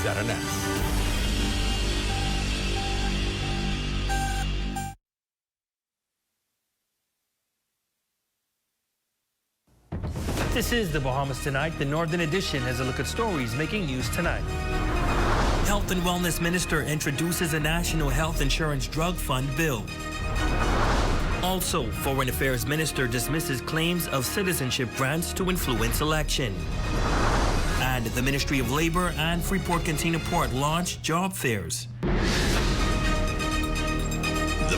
next. This is the Bahamas Tonight. The Northern Edition has a look at stories making news tonight. Health and Wellness Minister introduces a National Health Insurance Drug Fund bill. Also, Foreign Affairs Minister dismisses claims of citizenship grants to influence election. And the Ministry of Labor and Freeport-Cantina Port launch job fairs. The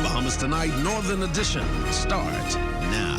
Bahamas Tonight Northern Edition starts now.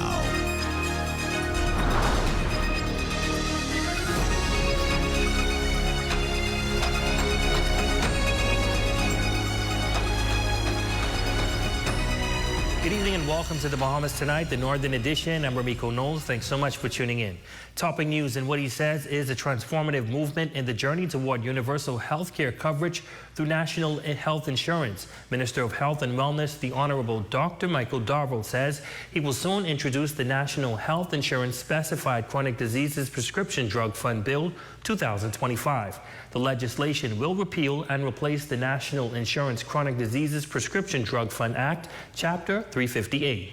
Good evening and welcome to the Bahamas Tonight, the Northern Edition. I'm Ramiko Knowles. Thanks so much for tuning in. Topping news and what he says is a transformative movement in the journey toward universal health care coverage through national health insurance. Minister of Health and Wellness, the Honorable Dr. Michael Darville, says he will soon introduce the National Health Insurance Specified Chronic Diseases Prescription Drug Fund Bill 2025. The legislation will repeal and replace the National Insurance Chronic Diseases Prescription Drug Fund Act, Chapter 358.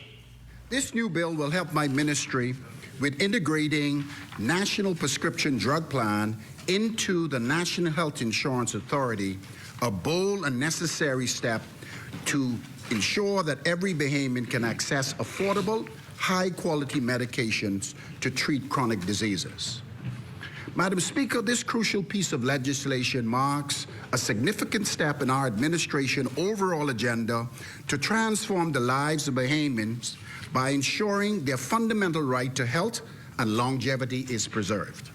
This new bill will help my ministry with integrating National Prescription Drug Plan into the National Health Insurance Authority, a bold and necessary step to ensure that every Bahamian can access affordable, high-quality medications to treat chronic diseases. Madam Speaker, this crucial piece of legislation marks a significant step in our administration's overall agenda to transform the lives of Bahamians by ensuring their fundamental right to health and longevity is preserved.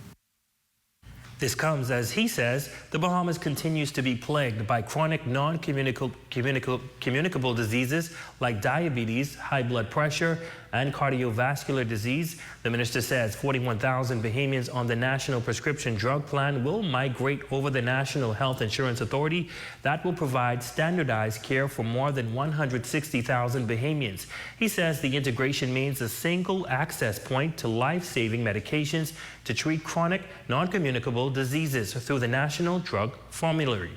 This comes as he says the Bahamas continues to be plagued by chronic non-communicable diseases like diabetes, high blood pressure, and cardiovascular disease. The minister says 41,000 Bahamians on the National Prescription Drug Plan will migrate over the National Health Insurance Authority that will provide standardized care for more than 160,000 Bahamians. He says the integration means a single access point to life-saving medications to treat chronic non-communicable diseases through the National Drug Formulary.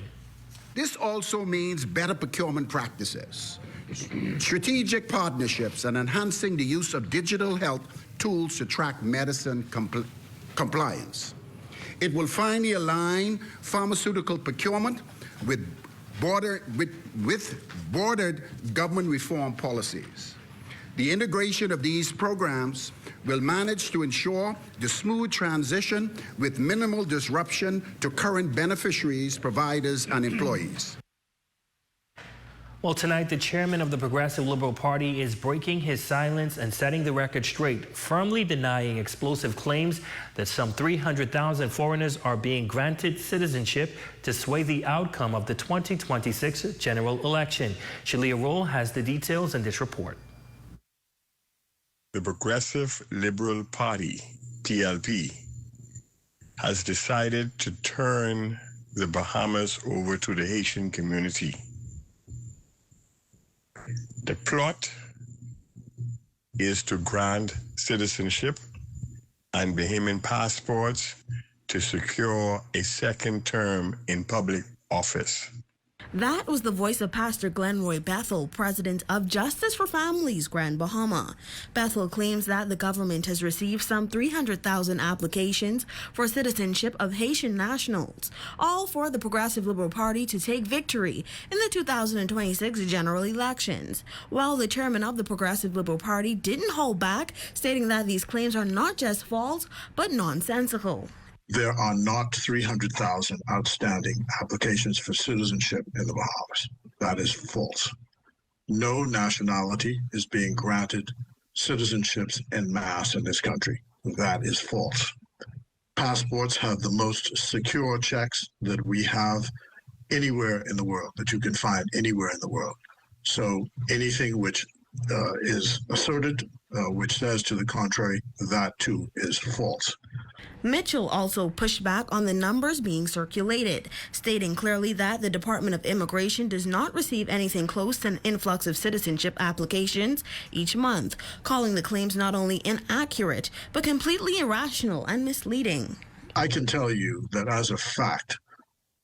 This also means better procurement practices, strategic partnerships, and enhancing the use of digital health tools to track medicine compliance. It will finally align pharmaceutical procurement with bordered government reform policies. The integration of these programs will manage to ensure the smooth transition with minimal disruption to current beneficiaries, providers, and employees. Well, tonight, the chairman of the Progressive Liberal Party is breaking his silence and setting the record straight, firmly denying explosive claims that some 300,000 foreigners are being granted citizenship to sway the outcome of the 2026 general election. Shalia Roll has the details in this report. The Progressive Liberal Party, PLP, has decided to turn the Bahamas over to the Haitian community. The plot is to grant citizenship and Bahamian passports to secure a second term in public office. That was the voice of Pastor Glenroy Bethel, president of Justice for Families Grand Bahama. Bethel claims that the government has received some 300,000 applications for citizenship of Haitian nationals, all for the Progressive Liberal Party to take victory in the 2026 general elections. While the chairman of the Progressive Liberal Party didn't hold back, stating that these claims are not just false, but nonsensical. There are not 300,000 outstanding applications for citizenship in the Bahamas. That is false. No nationality is being granted citizenships en masse in this country. That is false. Passports have the most secure checks that we have anywhere in the world, that you can find anywhere in the world. So anything which is asserted, which says to the contrary, that too is false. Mitchell also pushed back on the numbers being circulated, stating clearly that the Department of Immigration does not receive anything close to an influx of citizenship applications each month, calling the claims not only inaccurate, but completely irrational and misleading. I can tell you that as a fact,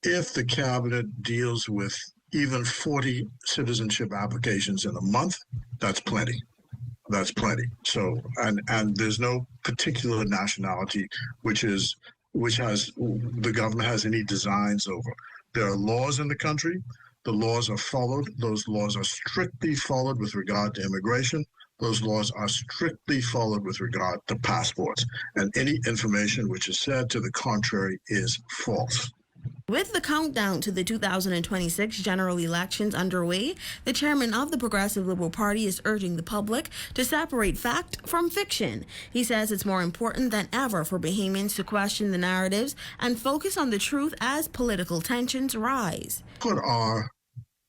If the cabinet deals with even 40 citizenship applications in a month, that's plenty. That's plenty. So, and there's no particular nationality which has the government has any designs over. There are laws in the country. The laws are followed. Those laws are strictly followed with regard to immigration. Those laws are strictly followed with regard to passports. And any information which is said to the contrary is false. With the countdown to the 2026 general elections underway, the chairman of the Progressive Liberal Party is urging the public to separate fact from fiction. He says it's more important than ever for Bahamians to question the narratives and focus on the truth as political tensions rise. Put our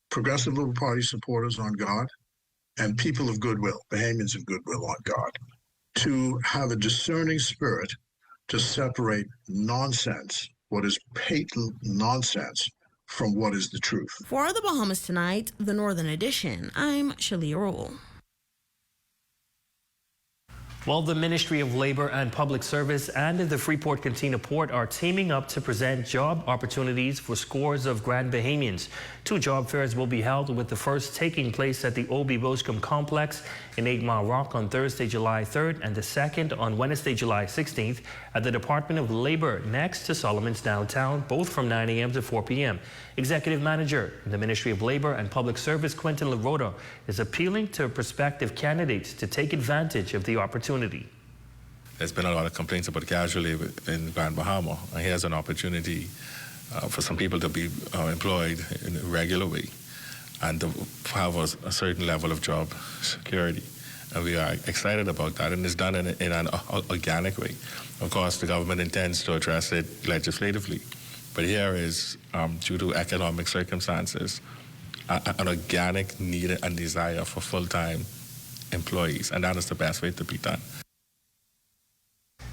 Progressive Liberal Party supporters on guard and people of goodwill, Bahamians of goodwill, on guard, to have a discerning spirit to separate nonsense, what is patent nonsense, from what is the truth. For the Bahamas Tonight, the Northern Edition, I'm Shalia Roll. Well, the Ministry of Labor and Public Service and the Freeport Cantina Port are teaming up to present job opportunities for scores of Grand Bahamians. 2 job fairs will be held, with the first taking place at the O.B. Wilshcombe Complex in 8 Mile Rock on Thursday, July 3rd, and the second on Wednesday, July 16th at the Department of Labor next to Solomon's downtown, both from 9 a.m. to 4 p.m. Executive Manager in the Ministry of Labor and Public Service, Quentin Laroda, is appealing to prospective candidates to take advantage of the opportunity. There's been a lot of complaints about casual labor in Grand Bahama, and here's an opportunity for some people to be employed in a regular way and to have a certain level of job security. And we are excited about that, and it's done in an organic way. Of course, the government intends to address it legislatively, but here is, due to economic circumstances, an organic need and desire for full-time employees, and that is the best way to be done.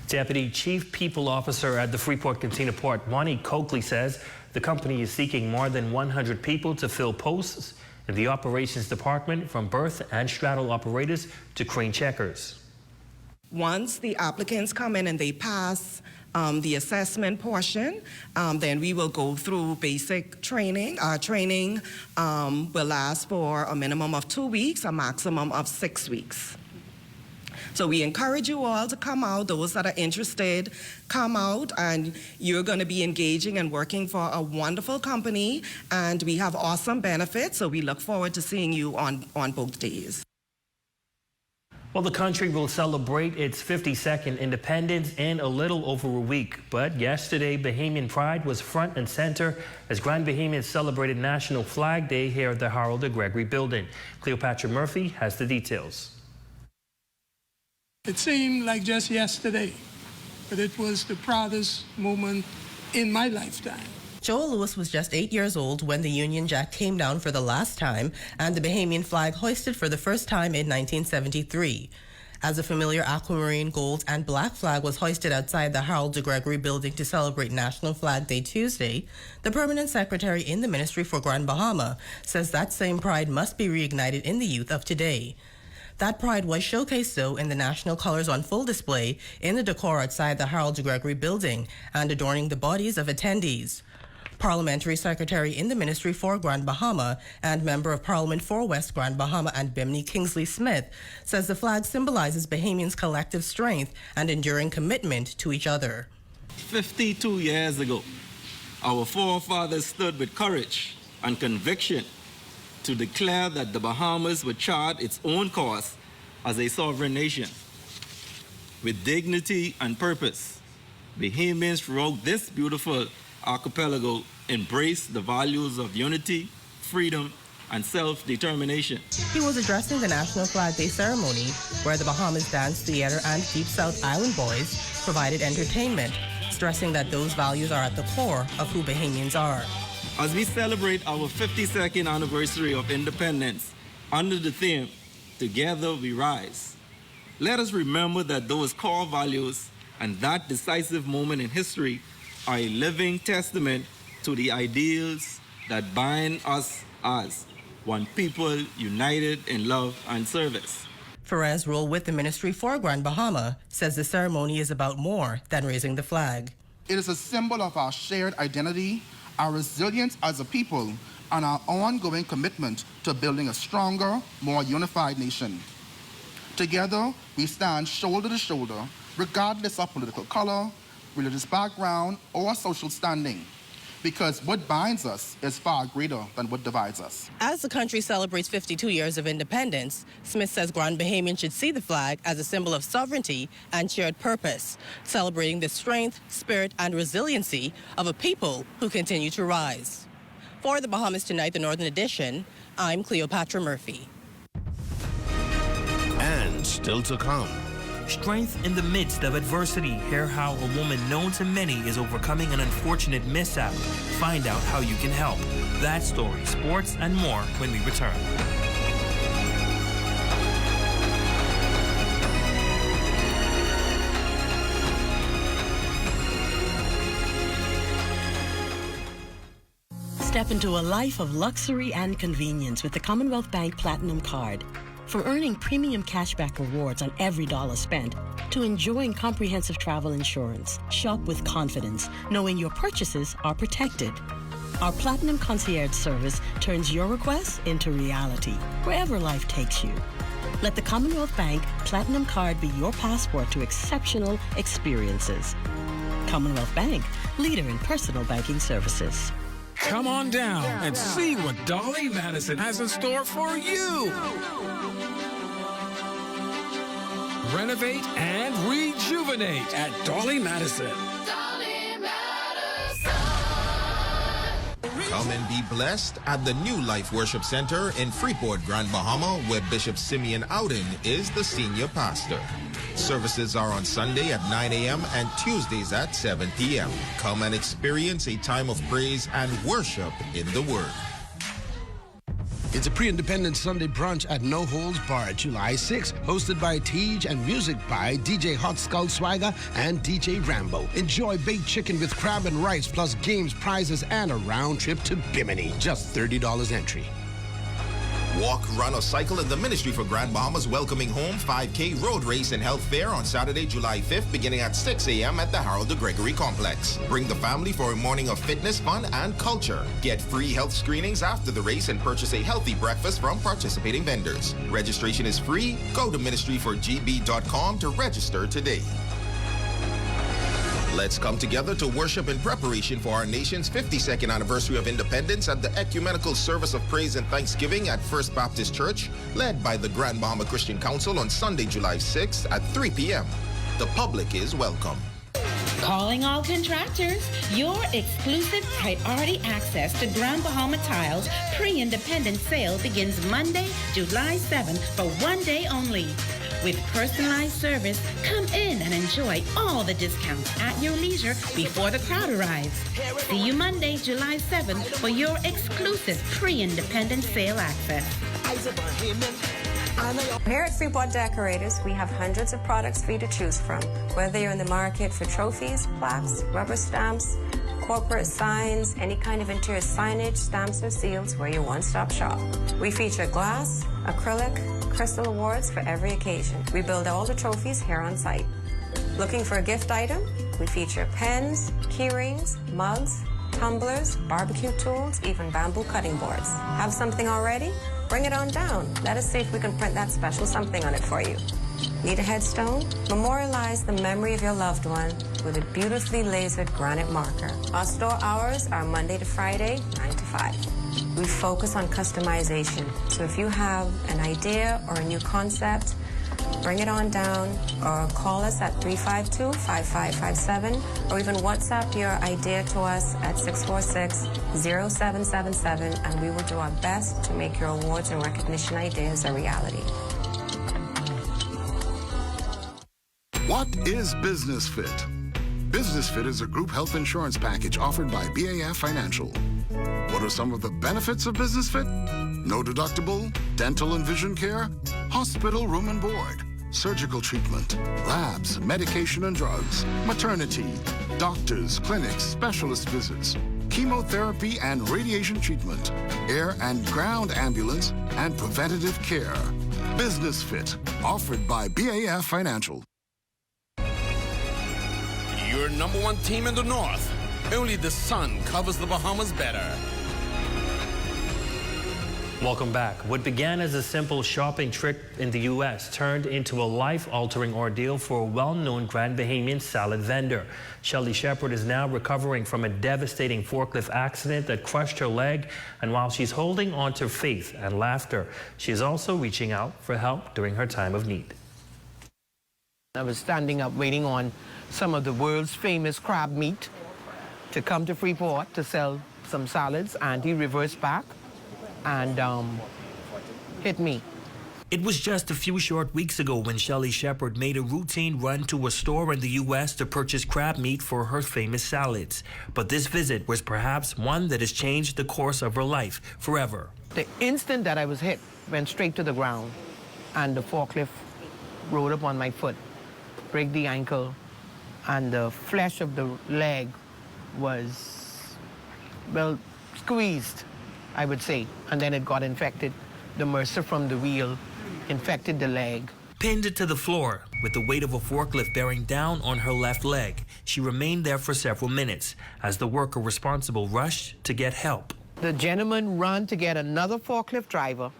Deputy Chief People Officer at the Freeport Cantina Port, Monty Coakley, says the company is seeking more than 100 people to fill posts in the operations department, from berth and straddle operators to crane checkers. Once the applicants come in and they pass the assessment portion, then we will go through basic training. Our training will last for a minimum of 2 weeks, a maximum of 6 weeks. So we encourage you all to come out. Those that are interested, come out, and you're going to be engaging and working for a wonderful company, and we have awesome benefits, so we look forward to seeing you on both days. Well, the country will celebrate its 52nd independence in a little over a week. But yesterday, Bahamian Pride was front and center as Grand Bahamians celebrated National Flag Day here at the Harold de Gregory Building. Cleopatra Murphy has the details. It seemed like just yesterday, but it was the proudest moment in my lifetime. Joel Lewis was just 8 years old when the Union Jack came down for the last time and the Bahamian flag hoisted for the first time in 1973. As a familiar aquamarine, gold, and black flag was hoisted outside the Harold de Gregory Building to celebrate National Flag Day Tuesday, the permanent secretary in the Ministry for Grand Bahama says that same pride must be reignited in the youth of today. That pride was showcased, though, in the national colors on full display in the decor outside the Harold de Gregory Building and adorning the bodies of attendees. Parliamentary Secretary in the Ministry for Grand Bahama and Member of Parliament for West Grand Bahama and Bimini, Kingsley Smith, says the flag symbolizes Bahamians' collective strength and enduring commitment to each other. 52 years ago, our forefathers stood with courage and conviction to declare that the Bahamas would chart its own course as a sovereign nation. With dignity and purpose, Bahamians throughout this beautiful archipelago embrace the values of unity, freedom, and self-determination. He was addressing the National Flag Day ceremony, where the Bahamas Dance Theater and Deep South Island Boys provided entertainment, stressing that those values are at the core of who Bahamians are. As we celebrate our 52nd anniversary of independence under the theme, Together We Rise, let us remember that those core values and that decisive moment in history are a living testament to the ideals that bind us as one people united in love and service. Ferez Roll with the Ministry for Grand Bahama says the ceremony is about more than raising the flag. It is a symbol of our shared identity, our resilience as a people, and our ongoing commitment to building a stronger, more unified nation. Together, we stand shoulder to shoulder, regardless of political color, religious background, or social standing, because what binds us is far greater than what divides us. As the country celebrates 52 years of independence, Smith says Grand Bahamians should see the flag as a symbol of sovereignty and shared purpose, celebrating the strength, spirit, and resiliency of a people who continue to rise. For the Bahamas Tonight, the Northern Edition, I'm Cleopatra Murphy. And still to come. Strength in the midst of adversity. Hear how a woman known to many is overcoming an unfortunate mishap. Find out how you can help. That story, sports, and more when we return. Step into a life of luxury and convenience with the Commonwealth Bank Platinum Card. From earning premium cashback rewards on every dollar spent to enjoying comprehensive travel insurance, shop with confidence, knowing your purchases are protected. Our Platinum Concierge service turns your requests into reality, wherever life takes you. Let the Commonwealth Bank Platinum Card be your passport to exceptional experiences. Commonwealth Bank, leader in personal banking services. Come on down and see what Dolly Madison has in store for you. Renovate and rejuvenate at Dolly Madison. Come and be blessed at the New Life Worship Center in Freeport, Grand Bahama, where Bishop Simeon Ouden is the senior pastor. Services are on Sunday at 9 a.m. and Tuesdays at 7 p.m. Come and experience a time of praise and worship in the Word. It's a pre-independence Sunday brunch at No Holds Barred, July 6th, hosted by Tej and music by DJ Hot Skull Swagger and DJ Rambo. Enjoy baked chicken with crab and rice, plus games, prizes, and a round trip to Bimini. Just $30 entry. Walk, run, or cycle in the Ministry for Grand Bahama's Welcoming Home 5K Road Race and Health Fair on Saturday, July 5th, beginning at 6 a.m. at the Harold de Gregory Complex. Bring the family for a morning of fitness, fun, and culture. Get free health screenings after the race and purchase a healthy breakfast from participating vendors. Registration is free. Go to ministryforgb.com to register today. Let's come together to worship in preparation for our nation's 52nd anniversary of independence at the Ecumenical Service of Praise and Thanksgiving at First Baptist Church, led by the Grand Bahama Christian Council on Sunday, July 6th at 3 p.m. The public is welcome. Calling all contractors. Your exclusive priority access to Grand Bahama Tile's pre-independence sale begins Monday, July 7th for 1 day only. With personalized service, come in and enjoy all the discounts at your leisure before the crowd arrives. See you Monday, July 7th for your exclusive pre-independence sale access. Here at Freeport Decorators, we have hundreds of products for you to choose from. Whether you're in the market for trophies, plaques, rubber stamps, corporate signs, any kind of interior signage, stamps, or seals, we're your one-stop shop. We feature glass, acrylic, crystal awards for every occasion. We build all the trophies here on site. Looking for a gift item? We feature pens, key rings, mugs, tumblers, barbecue tools, even bamboo cutting boards. Have something already? Bring it on down. Let us see if we can print that special something on it for you. Need a headstone? Memorialize the memory of your loved one with a beautifully lasered granite marker. Our store hours are Monday to Friday, 9 to 5. We focus on customization. So if you have an idea or a new concept, bring it on down or call us at 352-5557 or even WhatsApp your idea to us at 646-0777 and we will do our best to make your awards and recognition ideas a reality. What is Business Fit? Business Fit is a group health insurance package offered by BAF Financial. What are some of the benefits of Business Fit? No deductible, dental and vision care, hospital room and board, surgical treatment, labs, medication and drugs, maternity, doctors, clinics, specialist visits, chemotherapy and radiation treatment, air and ground ambulance, and preventative care. Business Fit, offered by BAF Financial. Your number one team in the North, Only the sun covers the Bahamas better. Welcome back. What began as a simple shopping trip in the U.S. turned into a life-altering ordeal for a well-known Grand Bahamian salad vendor. Shelly Shepard is now recovering from a devastating forklift accident that crushed her leg, and while she's holding on to faith and laughter, she is also reaching out for help during her time of need. I was standing up waiting on some of the world's famous crab meat to come to Freeport to sell some salads, and he reversed back and hit me. It was just a few short weeks ago when Shelly Shepard made a routine run to a store in the U.S. to purchase crab meat for her famous salads. But this visit was perhaps one that has changed the course of her life forever. The instant that I was hit, went straight to the ground, and the forklift rode up on my foot, break the ankle, and the flesh of the leg was, well, squeezed, I would say, and then it got infected. The MRSA from the wheel infected the leg. Pinned to the floor with the weight of a forklift bearing down on her left leg, she remained there for several minutes as the worker responsible rushed to get help. The gentleman ran to get another forklift driver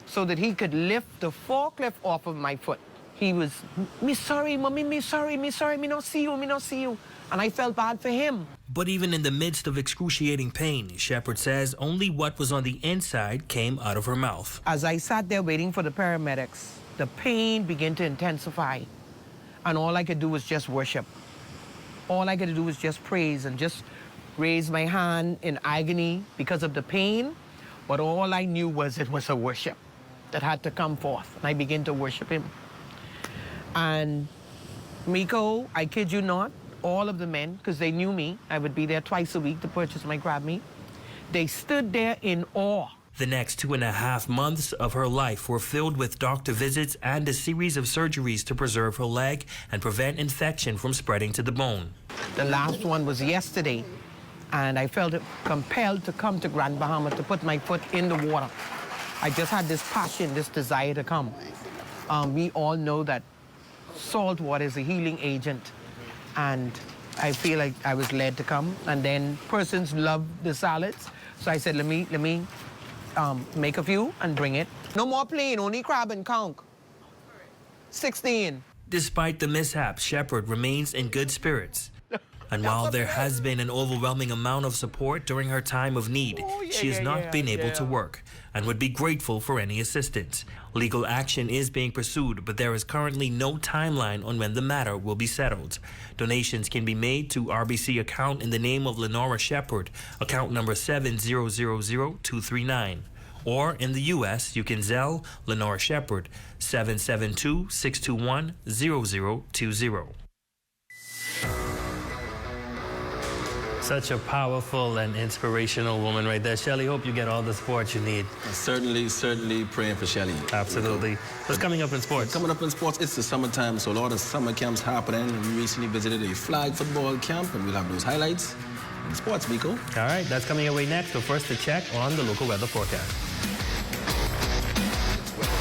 so that he could lift the forklift off of my foot. He was, me sorry, mommy, me sorry, me not see you, me not see you. And I felt bad for him. But even in the midst of excruciating pain, Shepard says only what was on the inside came out of her mouth. As I sat there waiting for the paramedics, the pain began to intensify. And all I could do was just worship. All I could do was just praise and just raise my hand in agony because of the pain. But all I knew was it was a worship that had to come forth. And I began to worship him. And Miko, I kid you not, all of the men, because they knew me, I would be there twice a week to purchase my crab meat, they stood there in awe. The next 2.5 months of her life were filled with doctor visits and a series of surgeries to preserve her leg and prevent infection from spreading to the bone. The last one was yesterday, and I felt compelled to come to Grand Bahamas to put my foot in the water. I just had this passion, this desire to come. We all know that salt water is a healing agent, and I feel like I was led to come. And then persons love the salads, so I said, let me make a few and bring it. No more plain, only crab and conch. 16. Despite the mishap, Shepard remains in good spirits. And while there has been an overwhelming amount of support during her time of need, she has not been able to work and would be grateful for any assistance. Legal action is being pursued, but there is currently no timeline on when the matter will be settled. Donations can be made to RBC account in the name of Lenora Shepard, account number 7000239. Or in the U.S., you can Zelle Lenora Shepard, 772-621-0020. Such a powerful and inspirational woman right there. Shelly, hope you get all the support you need. Certainly praying for Shelly. Absolutely. What's coming up in sports? Coming up in sports, it's the summertime, so a lot of summer camps happening. We recently visited a flag football camp, and we'll have those highlights in sports, Miko. All right, that's coming your way next, but first to check on the local weather forecast.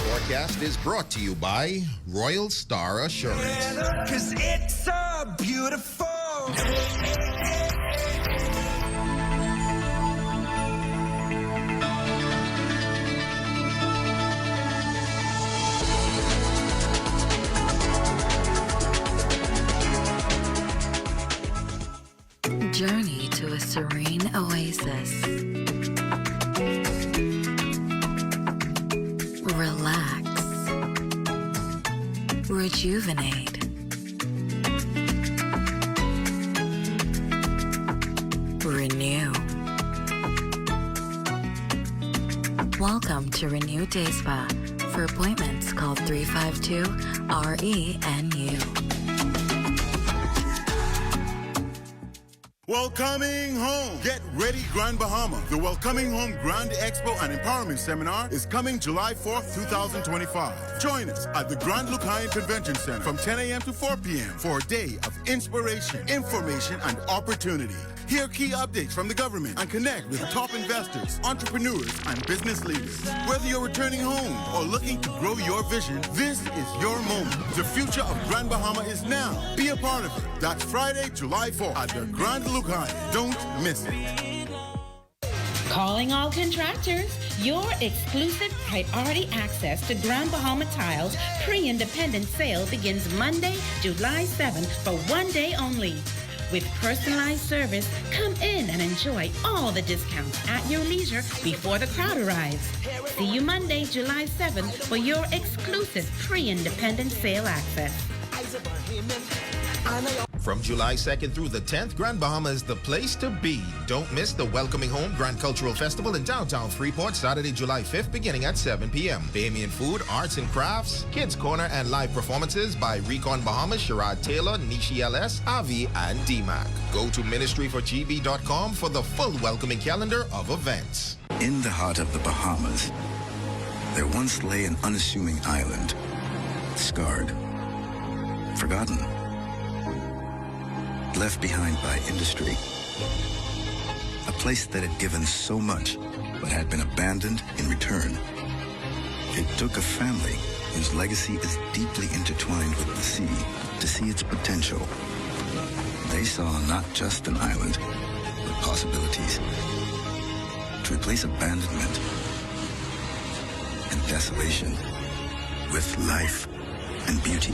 Forecast is brought to you by Royal Star Assurance. 'Cause it's so beautiful. Journey to a serene oasis. Relax. Rejuvenate. Renew. Welcome to Renew Day Spa. For appointments, call 352-RENU. Welcoming Home. Get ready, Grand Bahama. The Welcoming Home Grand Expo and Empowerment Seminar is coming July 4th, 2025. Join us at the Grand Lucayan Convention Center from 10 a.m. to 4 p.m. for a day of inspiration, information, and opportunity. Hear key updates from the government and connect with top investors, entrepreneurs, and business leaders. Whether you're returning home or looking to grow your vision, this is your moment. The future of Grand Bahama is now. Be a part of it. That's Friday, July 4th at the Grand Lukai. Don't miss it. Calling all contractors. Your exclusive priority access to Grand Bahama Tiles pre-independent sale begins Monday, July 7th for one day only. With personalized service, come in and enjoy all the discounts at your leisure before the crowd arrives. See you Monday, July 7th for your exclusive pre-independent sale access. From July 2nd through the 10th, Grand Bahama is the place to be. Don't miss the Welcoming Home Grand Cultural Festival in downtown Freeport, Saturday, July 5th, beginning at 7 p.m. Bahamian food, arts and crafts, kids corner, and live performances by Recon Bahamas, Sherrod Taylor, Nishi LS, Avi, and DMAC. Go to ministryforgb.com for the full welcoming calendar of events. In the heart of the Bahamas, there once lay an unassuming island, scarred, forgotten, left behind by industry. A place that had given so much, but had been abandoned in return. It took a family whose legacy is deeply intertwined with the sea to see its potential. They saw not just an island, but possibilities to replace abandonment and desolation with life and beauty.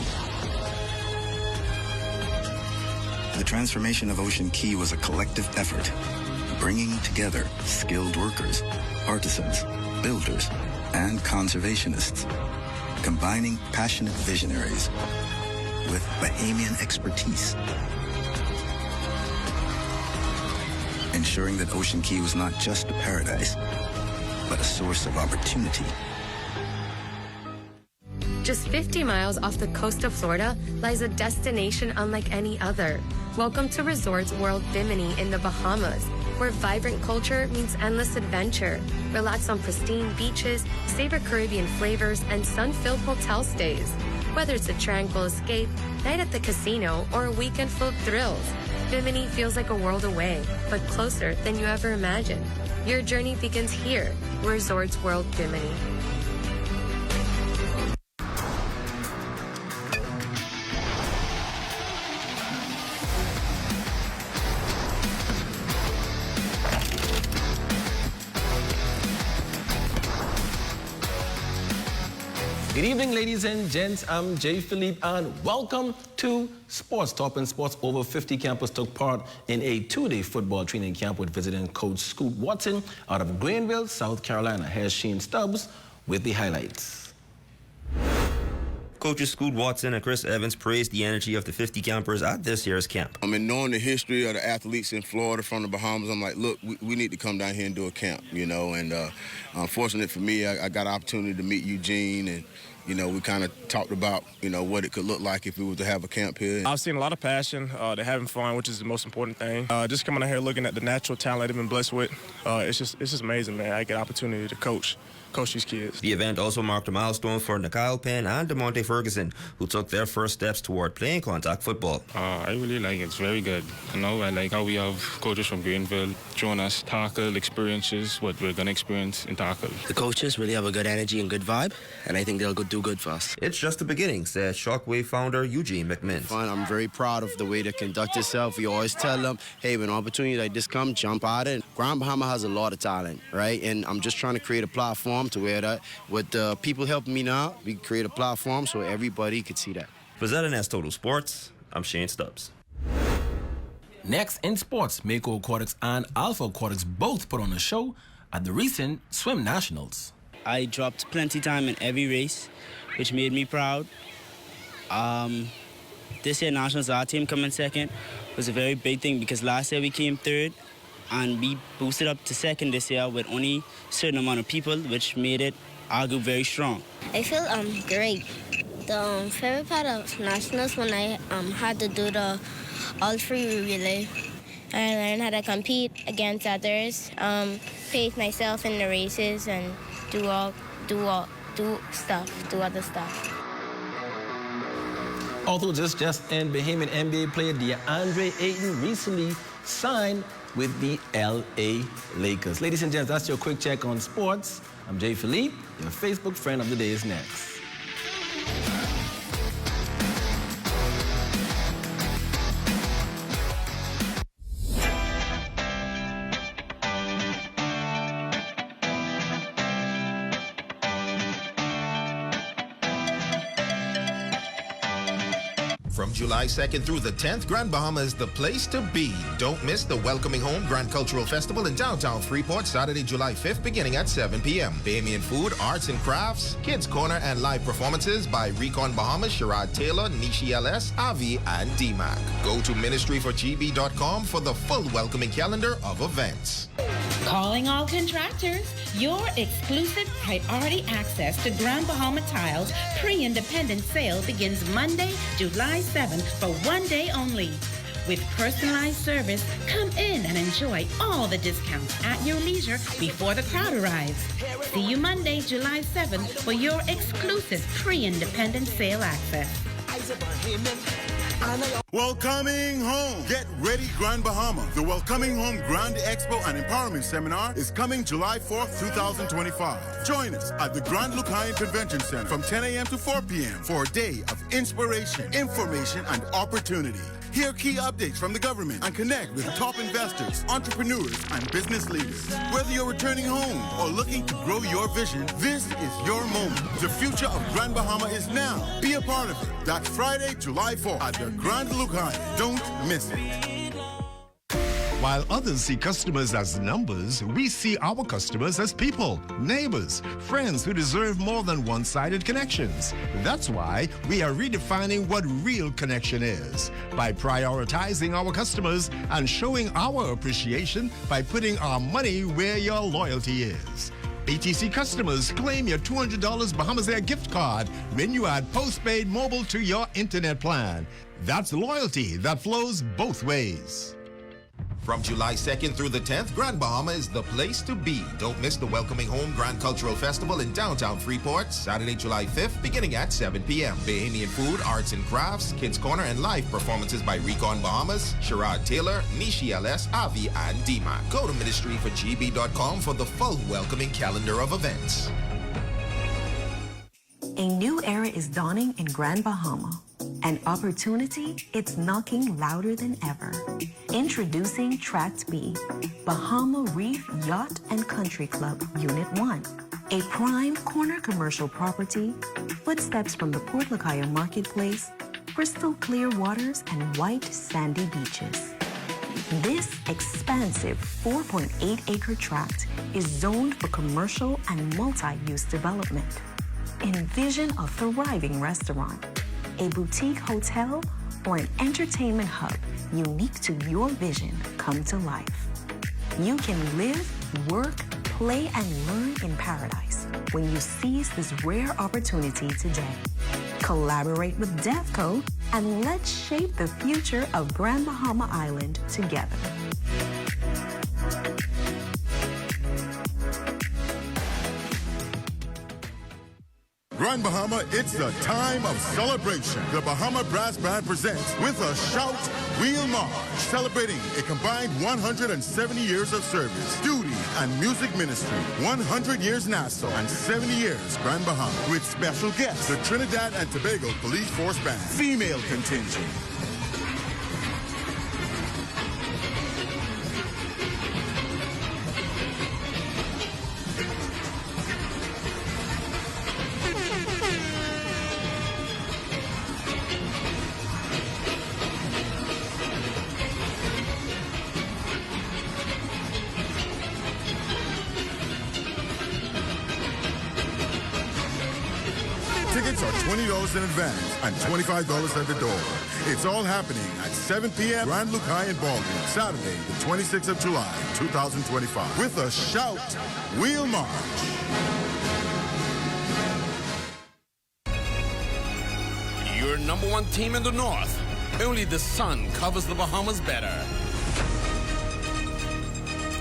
The transformation of Ocean Key was a collective effort, bringing together skilled workers, artisans, builders, and conservationists, combining passionate visionaries with Bahamian expertise, ensuring that Ocean Key was not just a paradise, but a source of opportunity. Just 50 miles off the coast of Florida lies a destination unlike any other. Welcome to Resorts World Bimini in the Bahamas, where vibrant culture means endless adventure. Relax on pristine beaches, savor Caribbean flavors, and sun-filled hotel stays. Whether it's a tranquil escape, night at the casino, or a weekend full of thrills, Bimini feels like a world away, but closer than you ever imagined. Your journey begins here, Resorts World Bimini. Good evening, ladies and gents. I'm Jay Philippe, and welcome to Sports Top. And Sports Over 50 campus took part in a two-day football training camp with visiting coach Scoot Watson out of Greenville, South Carolina. Here's Shane Stubbs with the highlights. Coaches Scoot Watson and Chris Evans praised the energy of the 50 campers at this year's camp. I mean, knowing the history of the athletes in Florida from the Bahamas, I'm like, look, we need to come down here and do a camp, you know. And unfortunate for me, I got an opportunity to meet Eugene, and you know, we kind of talked about, you know, what it could look like if we were to have a camp here. I've seen a lot of passion. They're having fun, which is the most important thing. Just coming out here looking at the natural talent they've been blessed with, it's just amazing, man. I get an opportunity to coach these kids. The event also marked a milestone for Nakyle Penn and DeMonte Ferguson, who took their first steps toward playing contact football. I really like it. It's very good. You know, I like how we have coaches from Greenville showing us tackle experiences, what we're going to experience in tackle. The coaches really have a good energy and good vibe, and I think they'll do good for us. It's just the beginning, said Shockwave founder Eugene McMinn. Fun. I'm very proud of the way they conduct themselves. We always tell them, hey, when an opportunity like this comes, jump at it. Grand Bahama has a lot of talent, right? And I'm just trying to create a platform to where that, with the people helping me now, we create a platform so everybody could see that. Presenting as Total Sports, I'm Shane Stubbs. Next in sports, Mako Aquatics and Alpha Aquatics both put on a show at the recent Swim Nationals. I dropped plenty time in every race, which made me proud. This year Nationals, our team coming second was a very big thing because last year we came third, and we boosted up to second this year with only a certain amount of people, which made it our group very strong. I feel great. The favorite part of Nationals when I had to do the all-free relay. I learned how to compete against others, pace myself in the races, and do other stuff. Although just in, Bahamian NBA player DeAndre Ayton recently signed with the LA Lakers. Ladies and gents, that's your quick check on sports. I'm Jay Philippe. Your Facebook friend of the day is next. From July 2nd through the 10th, Grand Bahama is the place to be. Don't miss the Welcoming Home Grand Cultural Festival in downtown Freeport, Saturday, July 5th, beginning at 7 p.m. Bahamian food, arts and crafts, kids corner, and live performances by Recon Bahamas, Sherrod Taylor, Nishi LS, Avi, and DMAC. Go to ministryforgb.com for the full welcoming calendar of events. Calling all contractors. Your exclusive priority access to Grand Bahama Tiles pre-independent sale begins Monday, July 7th for one day only. With personalized service, come in and enjoy all the discounts at your leisure before the crowd arrives. See you Monday, July 7th for your exclusive pre-independent sale access. Welcoming home. Get ready, Grand Bahama. The Welcoming Home Grand Expo and Empowerment Seminar is coming July 4th, 2025. Join us at the Grand Lucayan Convention Center from 10 a.m. to 4 p.m. for a day of inspiration, information, and opportunity. Hear key updates from the government and connect with top investors, entrepreneurs, and business leaders. Whether you're returning home or looking to grow your vision, this is your moment. The future of Grand Bahama is now. Be a part of it. That's Friday, July 4th at the Grand Lucayan. Don't miss it. While others see customers as numbers, we see our customers as people, neighbors, friends who deserve more than one-sided connections. That's why we are redefining what real connection is by prioritizing our customers and showing our appreciation by putting our money where your loyalty is. BTC customers, claim your $200 Bahamas Air gift card when you add postpaid mobile to your internet plan. That's loyalty that flows both ways. From July 2nd through the 10th, Grand Bahama is the place to be. Don't miss the Welcoming Home Grand Cultural Festival in downtown Freeport, Saturday, July 5th, beginning at 7 p.m. Bahamian food, arts and crafts, kids corner, and live performances by Recon Bahamas, Sherrod Taylor, Nishi LS, Avi, and DMAC. Go to ministryforgb.com for the full welcoming calendar of events. A new era is dawning in Grand Bahama. An opportunity, it's knocking louder than ever. Introducing Tract B, Bahama Reef Yacht and Country Club, Unit 1. A prime corner commercial property, footsteps from the Port Lucayo Marketplace, crystal clear waters and white sandy beaches. This expansive 4.8-acre tract is zoned for commercial and multi-use development. Envision a thriving restaurant, a boutique hotel, or an entertainment hub unique to your vision come to life. You can live, work, play, and learn in paradise when you seize this rare opportunity today. Collaborate with DevCo and let's shape the future of Grand Bahama Island together. Grand Bahama, it's the time of celebration. The Bahama Brass Band presents With a Shout, We'll March, celebrating a combined 170 years of service, duty, and music ministry. 100 years Nassau and 70 years Grand Bahama. With special guests, the Trinidad and Tobago Police Force Band, female contingent. Tickets are $20 in advance and $25 at the door. It's all happening at 7 p.m. Grand Lucayan Ballroom, Saturday, the 26th of July, 2025. With a shout, we'll march. Your number one team in the North. Only the sun covers the Bahamas better.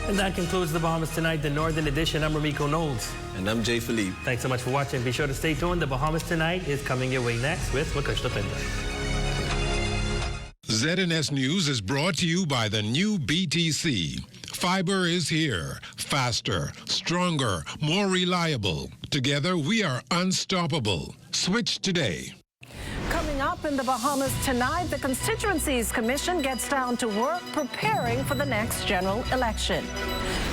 And that concludes the Bahamas Tonight, the Northern Edition. I'm Ramiko Knowles. And I'm Jay Philippe. Thanks so much for watching. Be sure to stay tuned. The Bahamas Tonight is coming your way next with Wakush Lapinda. ZNS News is brought to you by the new BTC. Fiber is here, faster, stronger, more reliable. Together, we are unstoppable. Switch today. Coming up in the Bahamas tonight, the Constituencies Commission gets down to work preparing for the next general election.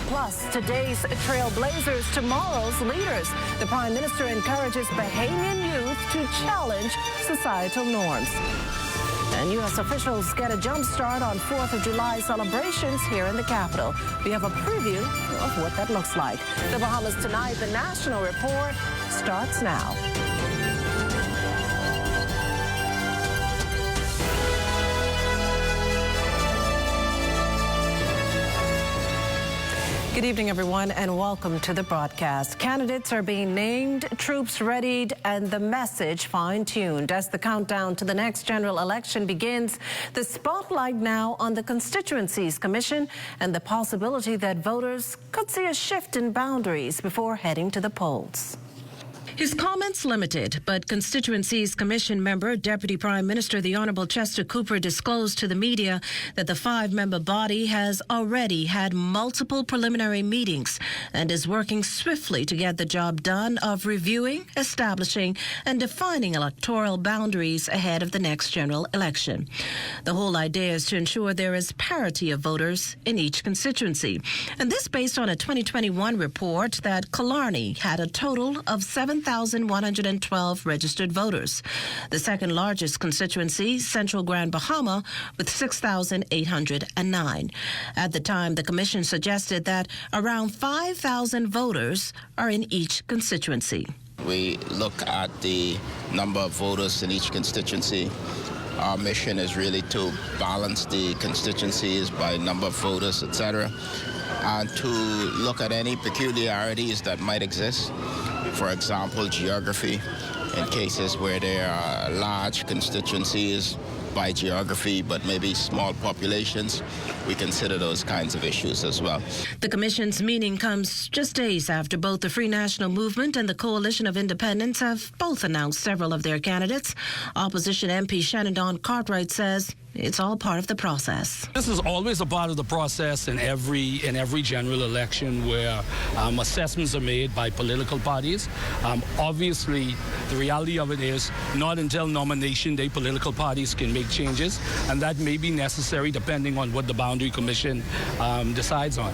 Plus, today's trailblazers, tomorrow's leaders. The Prime Minister encourages Bahamian youth to challenge societal norms. And U.S. officials get a jump start on 4th of July celebrations here in the capital. We have a preview of what that looks like. The Bahamas tonight, the National Report starts now. Good evening, everyone, and welcome to the broadcast. Candidates are being named, troops readied, and the message fine-tuned. As the countdown to the next general election begins, the spotlight now on the Constituencies Commission and the possibility that voters could see a shift in boundaries before heading to the polls. His comments limited, but Constituencies Commission member, Deputy Prime Minister the Honourable Chester Cooper disclosed to the media that the 5-member body has already had multiple preliminary meetings and is working swiftly to get the job done of reviewing, establishing and defining electoral boundaries ahead of the next general election. The whole idea is to ensure there is parity of voters in each constituency. And this based on a 2021 report that Killarney had a total of 7,112 registered voters. The second largest constituency, Central Grand Bahama, with 6,809. At the time, the commission suggested that around 5,000 voters are in each constituency. We look at the number of voters in each constituency. Our mission is really to balance the constituencies by number of voters, etc., and to look at any peculiarities that might exist. For example, geography, in cases where there are large constituencies by geography, but maybe small populations, we consider those kinds of issues as well. The commission's meeting comes just days after both the Free National Movement and the Coalition of Independents have both announced several of their candidates. Opposition MP Shannon Cartwright says it's all part of the process. This is always a part of the process in every general election where assessments are made by political parties. Obviously, the reality of it is not until nomination day political parties can make changes, and that may be necessary depending on what the Boundary Commission decides on.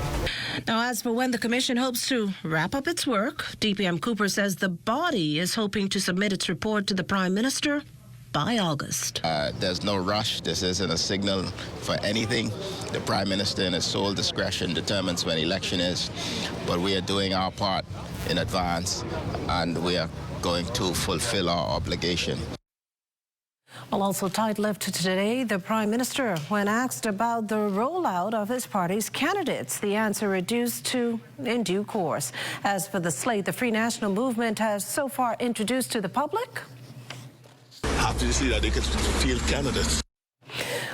Now, as for when the commission hopes to wrap up its work, DPM Cooper says the body is hoping to submit its report to the Prime Minister by August. There's no rush. This isn't a signal for anything. The Prime Minister in his sole discretion determines when election is, but we are doing our part in advance and we are going to fulfill our obligation. Well, also tight-lipped today, the Prime Minister, when asked about the rollout of his party's candidates, the answer reduced to in due course. As for the slate the Free National Movement has so far introduced to the public, happy to see that they could field candidates.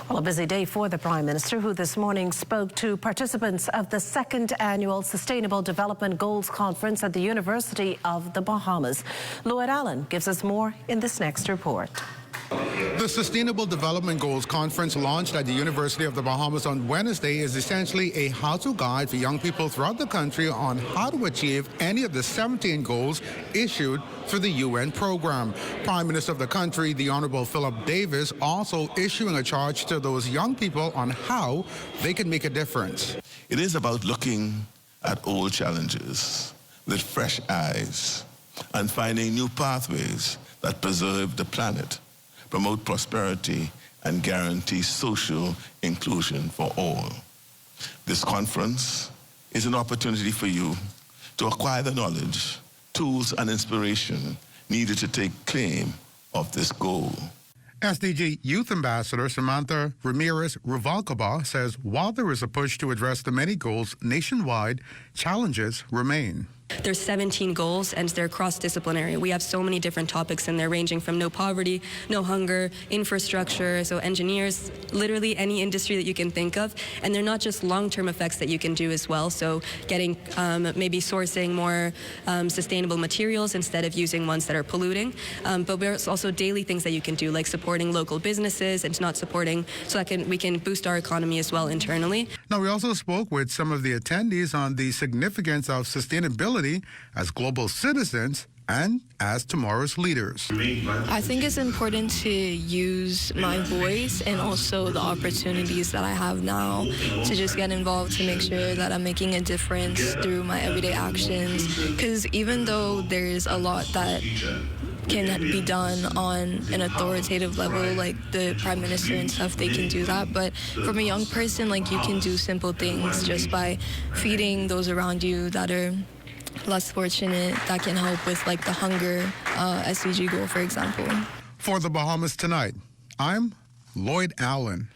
Well, a busy day for the Prime Minister, who this morning spoke to participants of the 2nd Annual Sustainable Development Goals Conference at the University of the Bahamas. Lloyd Allen gives us more in this next report. The Sustainable Development Goals Conference launched at the University of the Bahamas on Wednesday is essentially a how-to guide for young people throughout the country on how to achieve any of the 17 goals issued through the UN program. Prime Minister of the country, the Honorable Philip Davis, also issuing a charge to those young people on how they can make a difference. It is about looking at old challenges with fresh eyes and finding new pathways that preserve the planet, promote prosperity, and guarantee social inclusion for all. This conference is an opportunity for you to acquire the knowledge, tools, and inspiration needed to take claim of this goal. SDG Youth Ambassador Samantha Ramirez Ruvalcaba says while there is a push to address the many goals nationwide, challenges remain. There's 17 goals, and they're cross-disciplinary. We have so many different topics in there, ranging from no poverty, no hunger, infrastructure, so engineers, literally any industry that you can think of. And they're not just long-term effects that you can do as well, so getting maybe sourcing more sustainable materials instead of using ones that are polluting. But there's also daily things that you can do, like supporting local businesses and not supporting, so that we can boost our economy as well internally. Now, we also spoke with some of the attendees on the significance of sustainability as global citizens and as tomorrow's leaders. I think it's important to use my voice and also the opportunities that I have now to just get involved to make sure that I'm making a difference through my everyday actions. Because even though there's a lot that can be done on an authoritative level, like the Prime Minister and stuff, they can do that. But from a young person, like, you can do simple things just by feeding those around you that are less fortunate, that can help with like the hunger SDG goal, for example. For the Bahamas Tonight, I'm Lloyd Allen.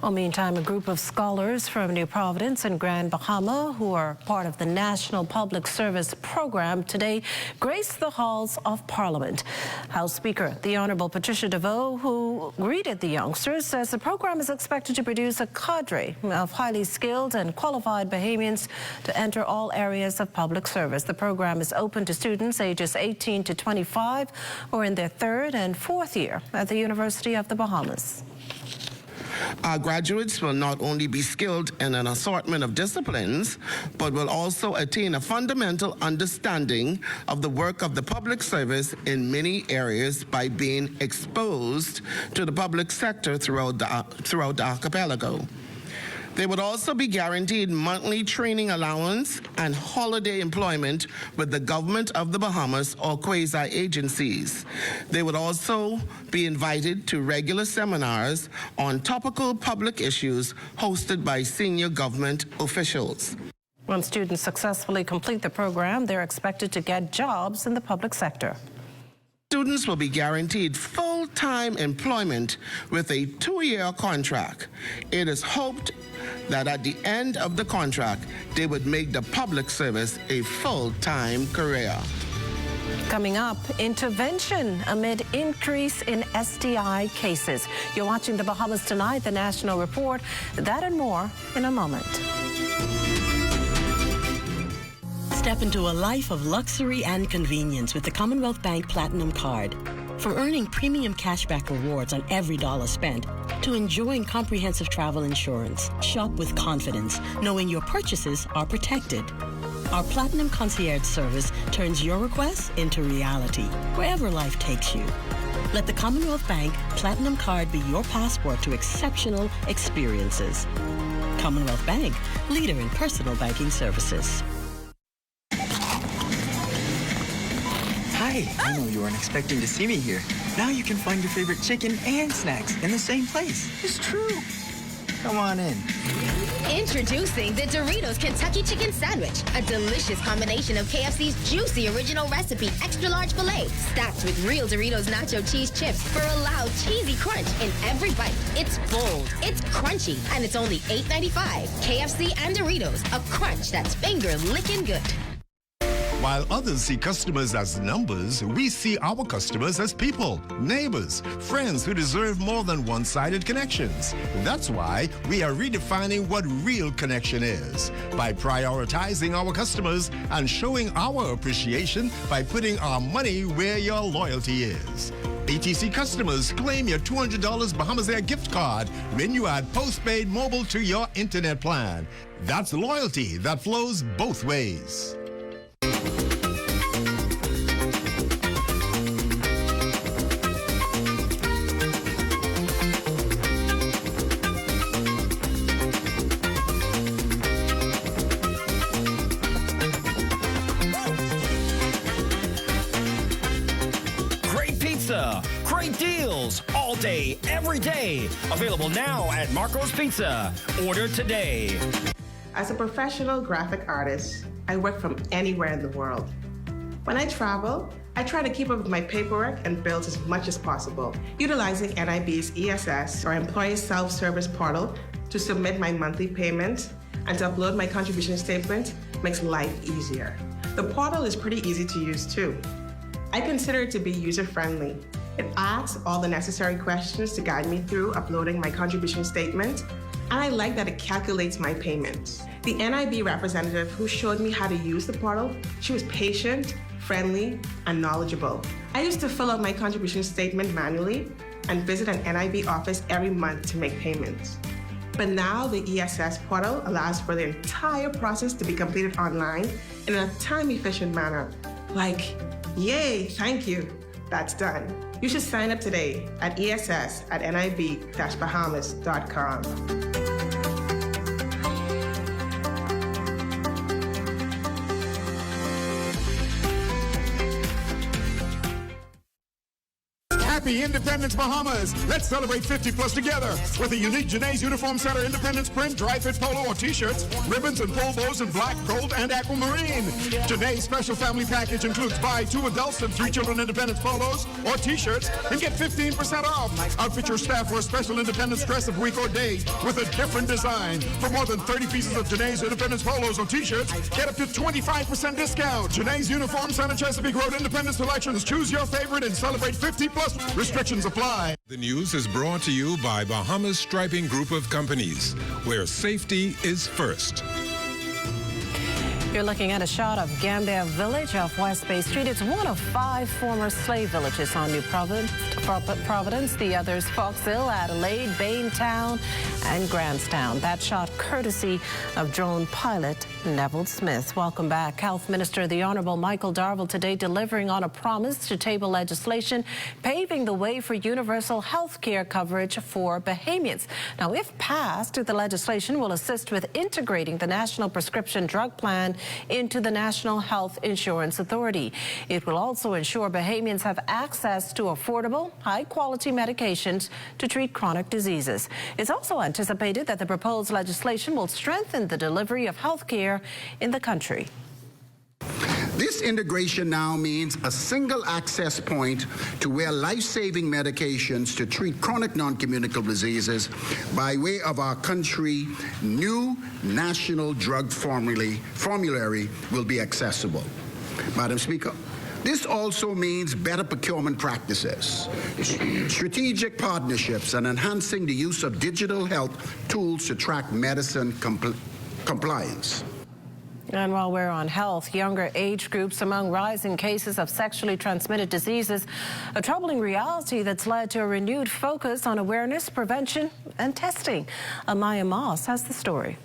Well, meantime, a group of scholars from New Providence and Grand Bahama, who are part of the National Public Service Program, today graced the halls of Parliament. House Speaker, the Honourable Patricia DeVoe, who greeted the youngsters, says the program is expected to produce a cadre of highly skilled and qualified Bahamians to enter all areas of public service. The program is open to students ages 18 to 25 or in their third and fourth year at the University of the Bahamas. Our graduates will not only be skilled in an assortment of disciplines, but will also attain a fundamental understanding of the work of the public service in many areas by being exposed to the public sector throughout the archipelago. They would also be guaranteed monthly training allowance and holiday employment with the government of the Bahamas or quasi-agencies. They would also be invited to regular seminars on topical public issues hosted by senior government officials. When students successfully complete the program, they're expected to get jobs in the public sector. Students will be guaranteed full-time employment with a 2-year contract. It is hoped that at the end of the contract, they would make the public service a full-time career. Coming up, intervention amid increase in STI cases. You're watching the Bahamas Tonight, the National Report. That and more in a moment. Step into a life of luxury and convenience with the Commonwealth Bank Platinum Card. From earning premium cashback rewards on every dollar spent to enjoying comprehensive travel insurance, shop with confidence, knowing your purchases are protected. Our Platinum Concierge service turns your requests into reality, wherever life takes you. Let the Commonwealth Bank Platinum Card be your passport to exceptional experiences. Commonwealth Bank, leader in personal banking services. Hi, I know you weren't expecting to see me here. Now you can find your favorite chicken and snacks in the same place. It's true. Come on in. Introducing the Doritos Kentucky Chicken Sandwich, a delicious combination of KFC's juicy original recipe extra large filet, stacked with real Doritos nacho cheese chips for a loud cheesy crunch in every bite. It's bold, it's crunchy, and it's only $8.95. KFC and Doritos, a crunch that's finger-licking good. While others see customers as numbers, we see our customers as people, neighbors, friends who deserve more than one-sided connections. That's why we are redefining what real connection is by prioritizing our customers and showing our appreciation by putting our money where your loyalty is. ATC customers, claim your $200 Bahamas Air gift card when you add postpaid mobile to your internet plan. That's loyalty that flows both ways. Great deals all day, every day. Available now at Marco's Pizza. Order today. As a professional graphic artist, I work from anywhere in the world. When I travel, I try to keep up with my paperwork and bills as much as possible, utilizing NIB's ESS or Employee Self-Service Portal to submit my monthly payments and to upload my contribution statement makes life easier. The portal is pretty easy to use too. I consider it to be user-friendly. It asks all the necessary questions to guide me through uploading my contribution statement, and I like that it calculates my payments. The NIB representative who showed me how to use the portal, she was patient, friendly, and knowledgeable. I used to fill out my contribution statement manually and visit an NIB office every month to make payments. But now the ESS portal allows for the entire process to be completed online in a time-efficient manner. Like, yay, thank you, that's done. You should sign up today at ess@nib-bahamas.com. Happy Independence Bahamas! Let's celebrate 50 plus together with a unique Janae's Uniform Center Independence print, dry fit polo or t-shirts, ribbons and pole bows in black, gold, and aquamarine. Janae's special family package includes buy 2 adults and 3 children Independence polos or t-shirts and get 15% off. Outfit your staff for a special Independence dress of week or day with a different design. For more than 30 pieces of Janae's Independence polos or t-shirts, get up to 25% discount. Janae's Uniform Center Chesapeake Road Independence Selections. Choose your favorite and celebrate 50 plus. Restrictions apply. The news is brought to you by Bahamas Striping Group of Companies, where safety is first. You're looking at a shot of Gambia Village off West Bay Street. It's one of 5 former slave villages on New Providence. The others, Foxville, Adelaide, Baintown, and Grantstown. That shot courtesy of drone pilot Neville Smith. Welcome back. Health Minister, the Honourable Michael Darville, today delivering on a promise to table legislation paving the way for universal health care coverage for Bahamians. Now, if passed, the legislation will assist with integrating the National Prescription Drug Plan into the National Health Insurance Authority. It will also ensure Bahamians have access to affordable, high-quality medications to treat chronic diseases. It's also anticipated that the proposed legislation will strengthen the delivery of health care in the country. This integration now means a single access point to where life-saving medications to treat chronic non-communicable diseases by way of our country's new national drug formulary will be accessible. Madam Speaker, this also means better procurement practices, strategic partnerships, and enhancing the use of digital health tools to track medicine compliance. And while we're on health, younger age groups among rising cases of sexually transmitted diseases, a troubling reality that's led to a renewed focus on awareness, prevention, and testing. Amaya Moss has the story.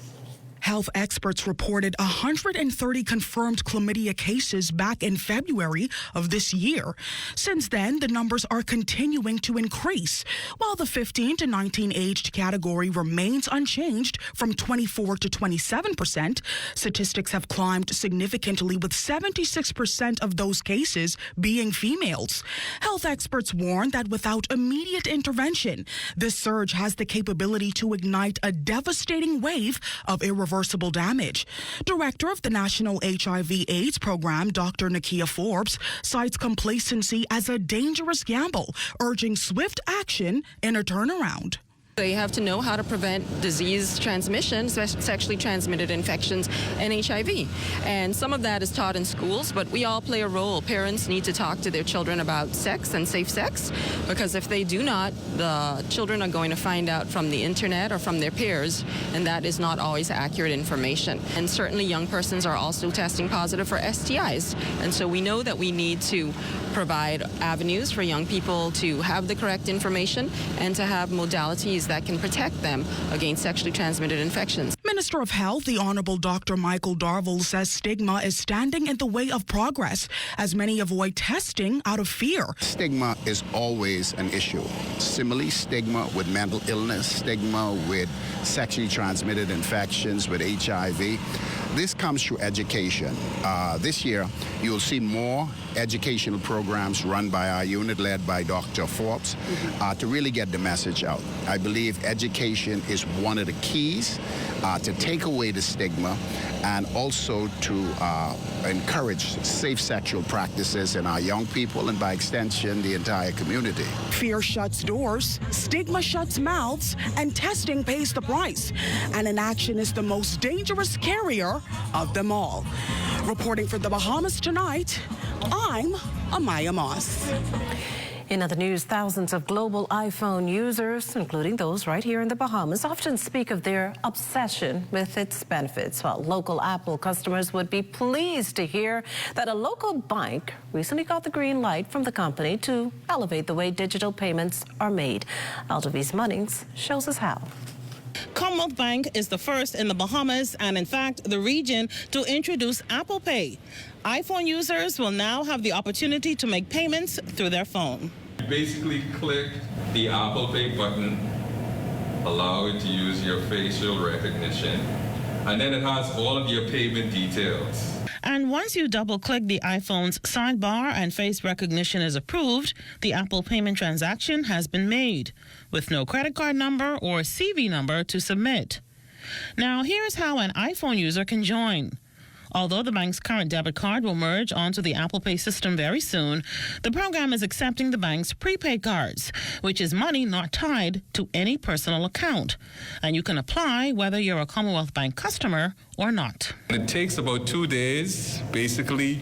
Health experts reported 130 confirmed chlamydia cases back in February of this year. Since then, the numbers are continuing to increase, while the 15 to 19 aged category remains unchanged from 24 to 27%. Statistics have climbed significantly, with 76% of those cases being females. Health experts warn that without immediate intervention, this surge has the capability to ignite a devastating wave of irreversible damage. Director of the National HIV/AIDS Program, Dr. Nakia Forbes, cites complacency as a dangerous gamble, urging swift action in a turnaround. They have to know how to prevent disease transmission, sexually transmitted infections, and HIV. And some of that is taught in schools, but we all play a role. Parents need to talk to their children about sex and safe sex, because if they do not, the children are going to find out from the internet or from their peers, and that is not always accurate information. And certainly young persons are also testing positive for STIs. And so we know that we need to provide avenues for young people to have the correct information and to have modalities that can protect them against sexually transmitted infections. Minister of Health, the Honourable Dr. Michael Darville, says stigma is standing in the way of progress as many avoid testing out of fear. Stigma is always an issue. Similarly, stigma with mental illness, stigma with sexually transmitted infections, with HIV. This comes through education. This year, you'll see more educational programs run by our unit led by Dr. Forbes to really get the message out. I believe education is one of the keys to take away the stigma and also to encourage safe sexual practices in our young people and by extension the entire community. Fear shuts doors, stigma shuts mouths, and testing pays the price. And inaction is the most dangerous carrier of them all. Reporting for the Bahamas Tonight, I'm Amaya Moss. In other news, thousands of global iPhone users, including those right here in the Bahamas, often speak of their obsession with its benefits. While local Apple customers would be pleased to hear that a local bank recently got the green light from the company to elevate the way digital payments are made. Aljavi's Munnings shows us how. Commonwealth Bank is the first in the Bahamas and, in fact, the region to introduce Apple Pay. iPhone users will now have the opportunity to make payments through their phone. Basically click the Apple Pay button, allow it to use your facial recognition, and then it has all of your payment details. And once you double-click the iPhone's sidebar and face recognition is approved, the Apple payment transaction has been made, with no credit card number or CV number to submit. Now, here's how an iPhone user can join. Although the bank's current debit card will merge onto the Apple Pay system very soon, the program is accepting the bank's prepaid cards, which is money not tied to any personal account. And you can apply whether you're a Commonwealth Bank customer or not. It takes about 2 days, basically,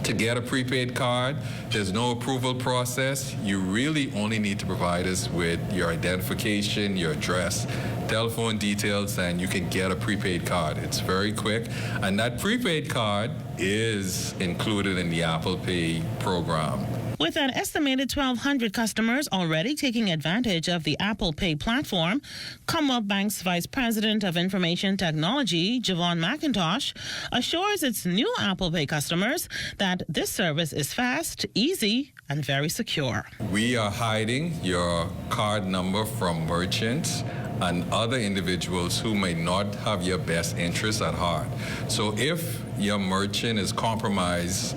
to get a prepaid card. There's no approval process. You really only need to provide us with your identification, your address, telephone details, and you can get a prepaid card. It's very quick. And that prepaid card is included in the Apple Pay program. With an estimated 1,200 customers already taking advantage of the Apple Pay platform, Commonwealth Bank's Vice President of Information Technology, Javon McIntosh, assures its new Apple Pay customers that this service is fast, easy, and very secure. We are hiding your card number from merchants and other individuals who may not have your best interests at heart. So if your merchant is compromised,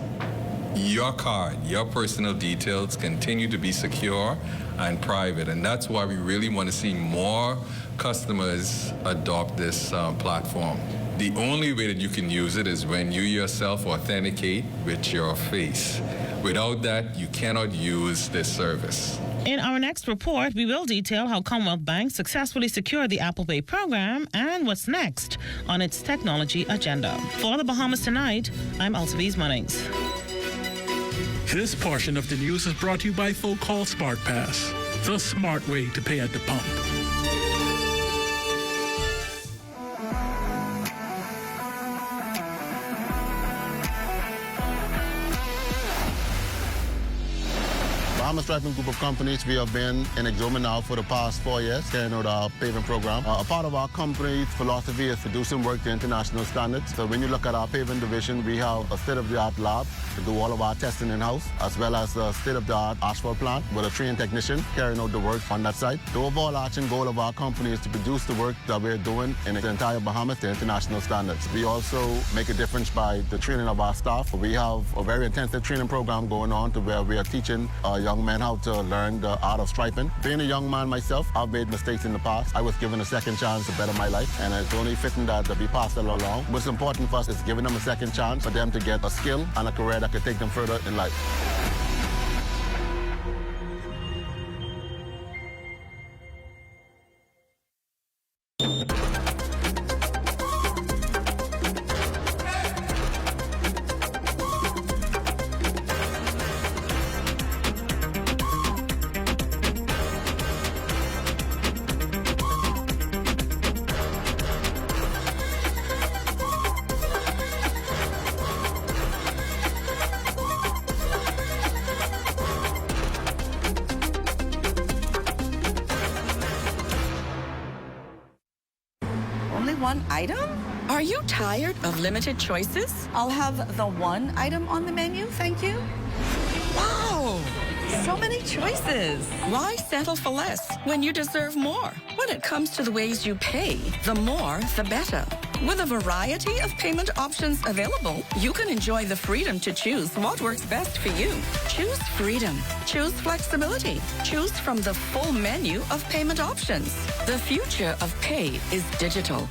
your card, your personal details continue to be secure and private. And that's why we really want to see more customers adopt this platform. The only way that you can use it is when you yourself authenticate with your face. Without that, you cannot use this service. In our next report, we will detail how Commonwealth Bank successfully secured the Apple Pay program and what's next on its technology agenda. For the Bahamas Tonight, I'm Altaviz Munnings. This portion of the news is brought to you by Folk Call Smart Pass, the smart way to pay at the pump. Bahamas Driving Group of Companies, we have been in Exoma now for the past 4 years, carrying out our paving program. A part of our company's philosophy is producing work to international standards. So when you look at our paving division, we have a state-of-the-art lab to do all of our testing in-house, as well as a state-of-the-art asphalt plant with a trained technician carrying out the work on that site. The overarching goal of our company is to produce the work that we're doing in the entire Bahamas to international standards. We also make a difference by the training of our staff. We have a very intensive training program going on to where we are teaching young men how to learn the art of striping. Being a young man myself, I've made mistakes in the past. I was given a second chance to better my life, and it's only fitting that we pass that along. What's important for us is giving them a second chance for them to get a skill and a career that could take them further in life. One item? Are you tired of limited choices? I'll have the one item on the menu, thank you. Wow! So many choices. Why settle for less when you deserve more? When it comes to the ways you pay, the more, the better. With a variety of payment options available, you can enjoy the freedom to choose what works best for you. Choose freedom. Choose flexibility. Choose from the full menu of payment options. The future of pay is digital.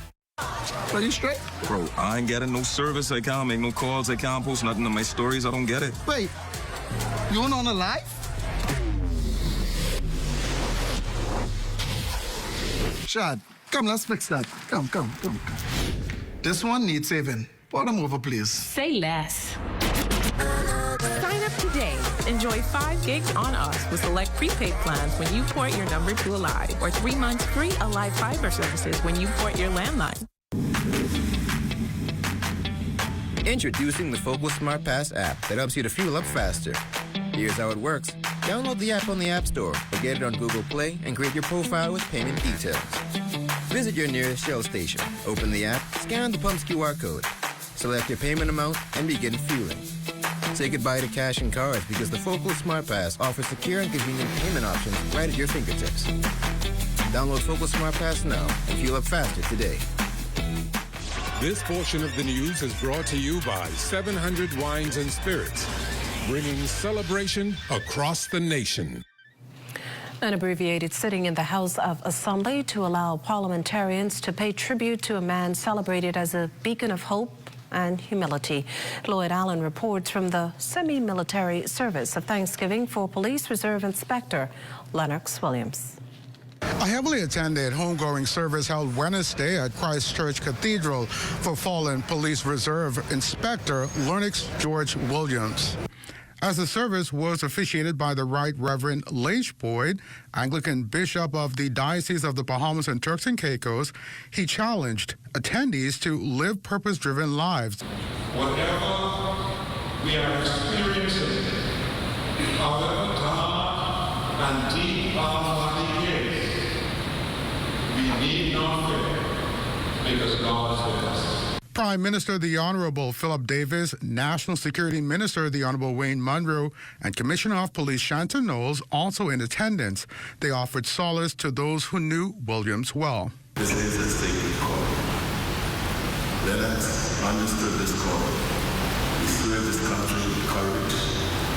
Are you straight? Bro, I ain't getting no service. I can't make no calls. I can't post nothing on my stories. I don't get it. Wait, you on a live? Shad, come, let's fix that. Come. This one needs saving. Pour them over, please. Say less. Sign up today. Enjoy 5 gigs on us with select prepaid plans when you port your number to Alive, or 3 months free Alive Fiber services when you port your landline. Introducing the Focal Smart Pass app that helps you to fuel up faster. Here's how it works. Download the app on the App Store or get it on Google Play and create your profile with payment details. Visit your nearest Shell station, open the app, scan the pump's QR code, select your payment amount, and begin fueling. Say goodbye to cash and cards because the Focal Smart Pass offers secure and convenient payment options right at your fingertips. Download Focal Smart Pass now and fuel up faster today. This portion of the news is brought to you by 700 Wines and Spirits, bringing celebration across the nation. An abbreviated sitting in the House of Assembly to allow parliamentarians to pay tribute to a man celebrated as a beacon of hope and humility. Lloyd Allen reports from the semi-military service of Thanksgiving for Police Reserve Inspector Lennox Williams. A heavily attended homegoing service held Wednesday at Christ Church Cathedral for fallen Police Reserve Inspector Lennox George Williams. As the service was officiated by the Right Reverend Lage Boyd, Anglican Bishop of the Diocese of the Bahamas and Turks and Caicos, he challenged attendees to live purpose-driven lives. Whatever we are experiencing, however dark and deep our valley is, we need not fear because God is with us. Prime Minister the Honorable Philip Davis, National Security Minister the Honorable Wayne Munro, and Commissioner of Police Shanton Knowles also in attendance. They offered solace to those who knew Williams well. This is a sacred calling. Lennox understood this calling. He served this country with courage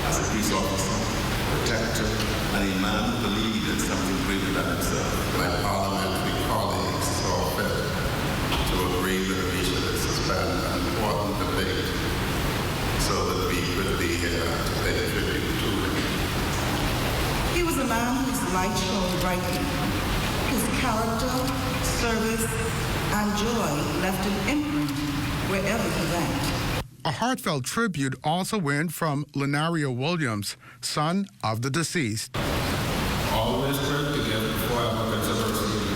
as a peace officer, protector, and a man who believed in something greater than himself. My parliamentary colleagues saw fit to agree with me to suspend an important debate so that we could be here to pay tribute to him. He was a man whose light shone brightly. His character, service, and joy left an imprint wherever he went. A heartfelt tribute also went from Lenario Williams, son of the deceased. Always work together before I look at diversity.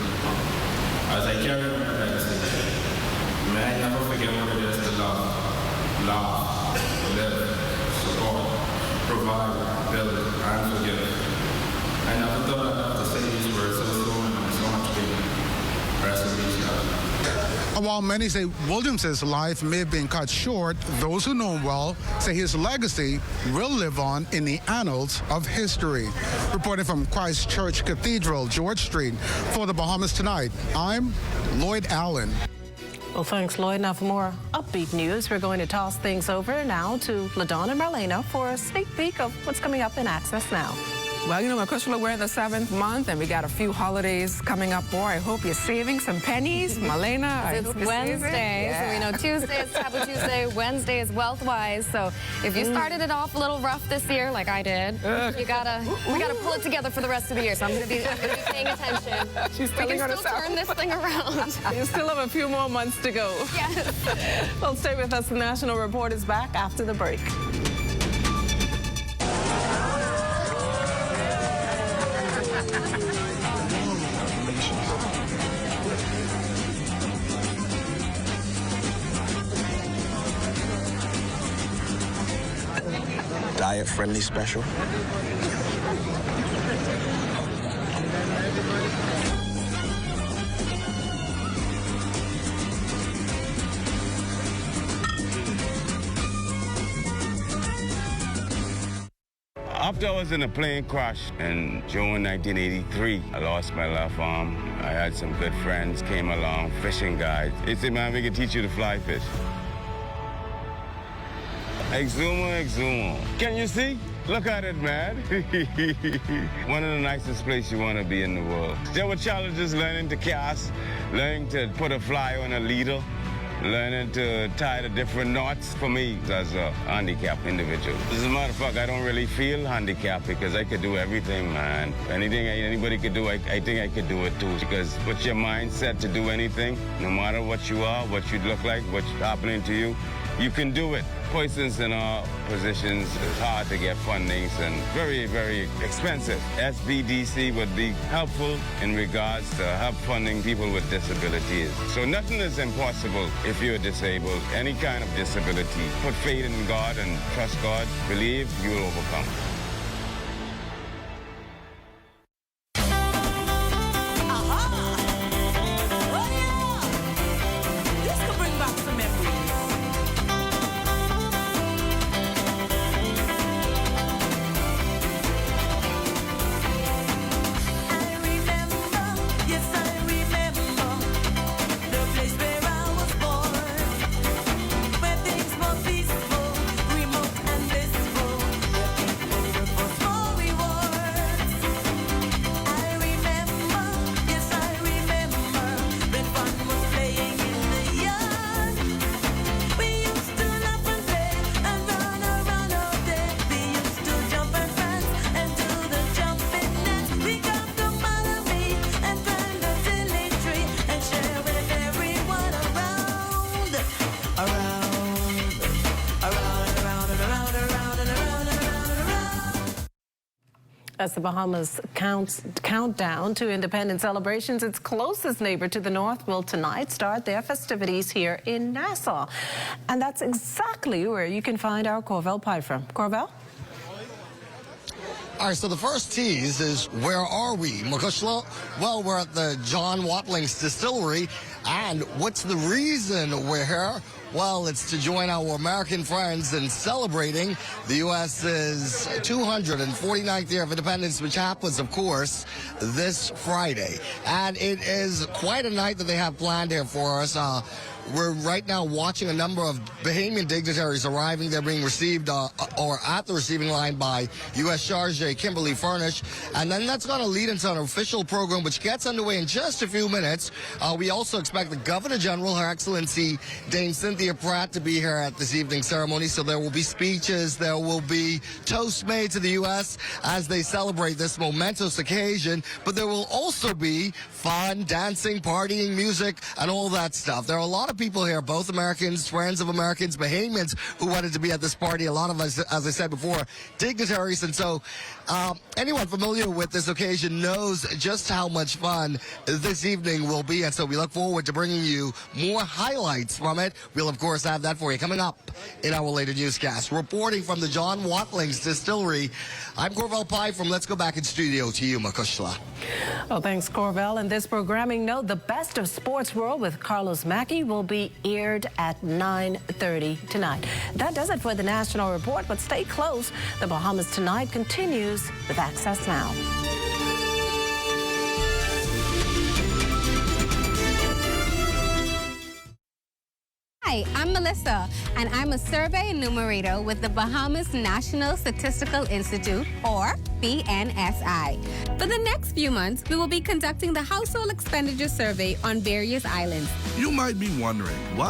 As I carry on my legacy, may I never forget what it is to love, live, support, provide, build, and forgive. I never thought I'd have to say these words so soon and so much pain. Rest in peace, God. While many say Williams's life may have been cut short, those who know him well say his legacy will live on in the annals of history. Reporting from Christ Church Cathedral, George Street, for the Bahamas Tonight, I'm Lloyd Allen. Well, thanks, Lloyd. Now, for more upbeat news, we're going to toss things over now to LaDawn and Marlena for a sneak peek of what's coming up in Access Now. Well, you know, of course, we're in the 7th month, and we got a few holidays coming up. Boy, I hope you're saving some pennies. Marlena, It's Wednesday, so we know Tuesday is Taboo Tuesday, Wednesday is Wealth Wise. So if you started it off a little rough this year, like I did, we gotta pull it together for the rest of the year. So I'm gonna be paying attention. She's we can still turn this thing around. You still have a few more months to go. Yes. Well, stay with us. The National Report is back after the break. Diet-friendly special. After I was in a plane crash in June 1983, I lost my left arm. I had some good friends came along, fishing guides. They said, man, we can teach you to fly fish. Exuma. Can you see? Look at it, man. One of the nicest places you want to be in the world. There were challenges learning to cast, learning to put a fly on a leader, learning to tie the different knots for me as a handicapped individual. As a matter of fact, I don't really feel handicapped because I could do everything, man. Anything anybody could do, I think I could do it too. Because with your mindset to do anything, no matter what you are, what you look like, what's happening to you, you can do it. Persons in our positions, it's hard to get fundings and very, very expensive. SBDC would be helpful in regards to help funding people with disabilities. So nothing is impossible if you're disabled. Any kind of disability. Put faith in God and trust God. Believe you will overcome. As the Bahamas countdown to independence celebrations, its closest neighbor to the north will tonight start their festivities here in Nassau. And that's exactly where you can find our Corvell Pie from. Corvell? All right, so the first tease is, where are we, Makushla? Well, we're at the John Watling's Distillery, and what's the reason we're here? Well, it's to join our American friends in celebrating the U.S.'s 249th year of independence, which happens, of course, this Friday. And it is quite a night that they have planned here for us. We're right now watching a number of Bahamian dignitaries arriving. They're being received or at the receiving line by U.S. Charge Kimberly Furnish. And then that's going to lead into an official program which gets underway in just a few minutes. We also expect the Governor General, Her Excellency Dame Cynthia Pratt, to be here at this evening's ceremony. So there will be speeches, there will be toasts made to the U.S. as they celebrate this momentous occasion. But there will also be fun, dancing, partying, music, and all that stuff. There are a lot of people here, both Americans, friends of Americans, Bahamians, who wanted to be at this party. A lot of us, as I said before, dignitaries. And so anyone familiar with this occasion knows just how much fun this evening will be. And so we look forward to bringing you more highlights from it. We'll, of course, have that for you coming up in our later newscast. Reporting from the John Watling's Distillery, I'm Corvell Pie from Let's Go Back in Studio. To you, Makushla. Well, thanks, Corvell. And this programming note, the best of Sports World with Carlos Mackey will be aired at 9:30 tonight. That does it for the National Report, but stay close. The Bahamas Tonight continues with Access Now. Hi, I'm Melissa, and I'm a survey enumerator with the Bahamas National Statistical Institute, or BNSI. For the next few months, we will be conducting the Household Expenditure Survey on various islands. You might be wondering, why